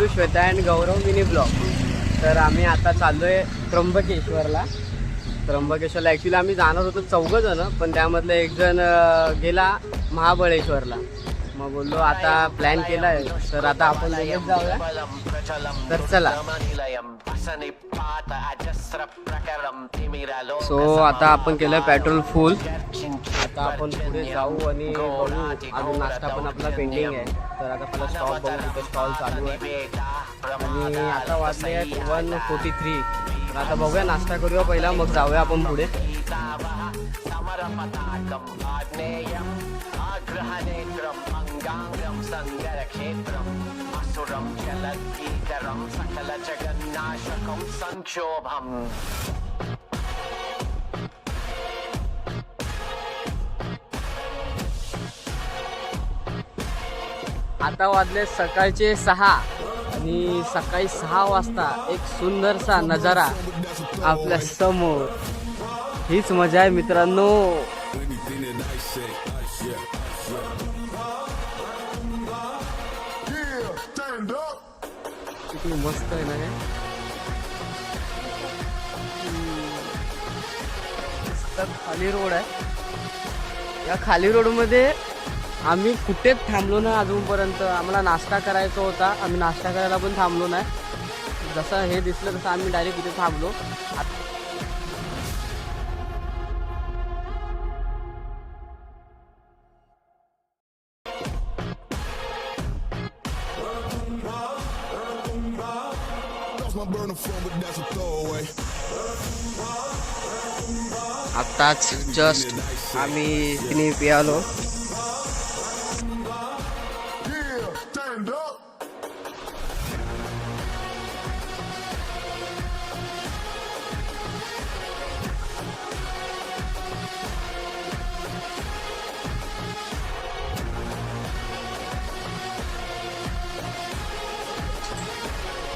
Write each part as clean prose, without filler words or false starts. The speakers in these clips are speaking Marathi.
Sidhu, Shweta and Gaurav mini blog. तर आम्ही आता चाललोय त्र्यंबकेश्वरला. त्र्यंबकेश्वरला ॲक्च्युली आम्ही जाणार होतो 4 जण, पण त्यामधलं एक जण गेला महाबळेश्वरला. मग बोललो आता प्लॅन केला आहे तर आता आपण लगेच जाऊया. तर चला. सो आता आपण केलं पेट्रोल फुल. आता आपण पुढे जाऊ आणि बघू. अजून नाश्ता पण आपला पेंडिंग आहे. तर आता आपला स्टॉप बघू, तिथे स्टॉल चालू आहे. आणि आता वाजले आहेत 1:43. तर आता बघूया, नाश्ता करूया पहिला, मग जाऊया आपण पुढे. आता वाजले सकाळचे 6 आणि सकाळी 6 वाजता एक सुंदरसा नजारा आपल्या समोर. हीच मजा आहे मित्रांनो. किती मस्त आहे ना हे. खाली रोड आहे. या खाली रोड मध्ये आम्ही कुठेच थांबलो नाही अजूनपर्यंत. आम्हाला नाश्ता करायचा होता, आम्ही नाश्ता करायला पण थांबलो नाही. जसं हे दिसलं तसं आम्ही डायरेक्ट इथे थांबलो. आत्ताच जस्ट आम्ही तिने पियालो.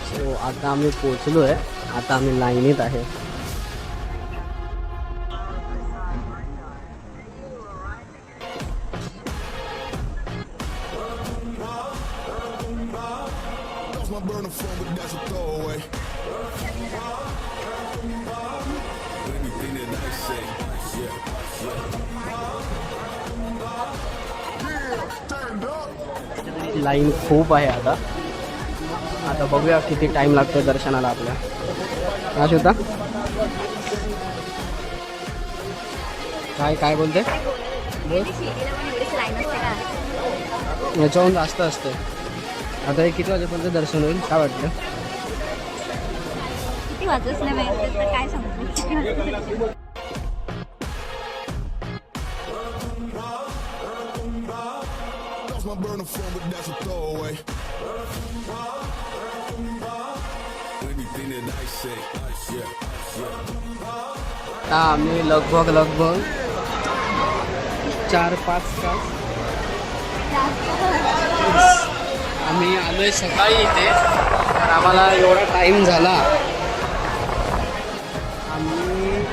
सो आता आम्ही पोचलो आहे. आता आम्ही लाईनीत आहे. लाईन खूप आहे आता. आता बघूया किती टाइम लागतो दर्शनाला आपल्या. काय होता काय बोलते. याच्याहून जास्त असते. आता हे किती वाजेपर्यंत दर्शन होईल काय वाटतं. किती वाजच नाही माहिती तर काय सांगतो. आता आम्ही लगभग 4-5 तास आम्ही आलोय सकाळी इथे. तर आम्हाला एवढा टाईम झाला. आम्ही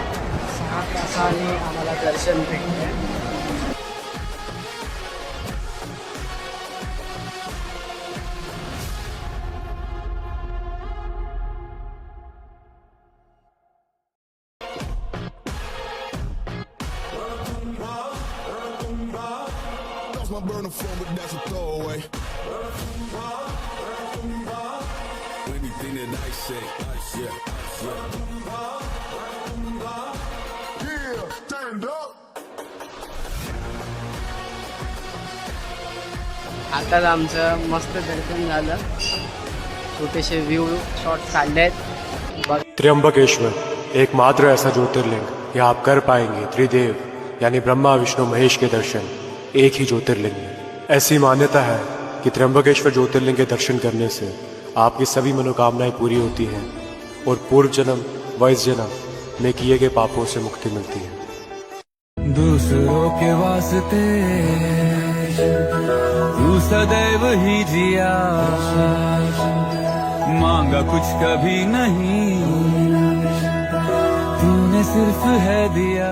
6 तासाने आम्हाला दर्शन भेटले. आता आमचं मस्त दर्शन झालं. छोटेसे व्ह्यू शॉट्स काढलेत. त्र्यंबकेश्वर एकमात्र ऐसा ज्योतिर्लिंग यहाँ आप कर पाएंगे त्रिदेव यानी ब्रह्मा विष्णु महेश के दर्शन एक ही ज्योतिर्लिंग में. ऐसी मान्यता है कि त्र्यंबकेश्वर ज्योतिर्लिंग के दर्शन करने से आपकी सभी मनोकामनाएं पूरी होती हैं और पूर्व जन्म व इस जन्म में किए गए पापों से मुक्ति मिलती है. दूसरों के वास्ते तू सदैव ही जिया, मांगा कुछ कभी नहीं, तूने सिर्फ है दिया.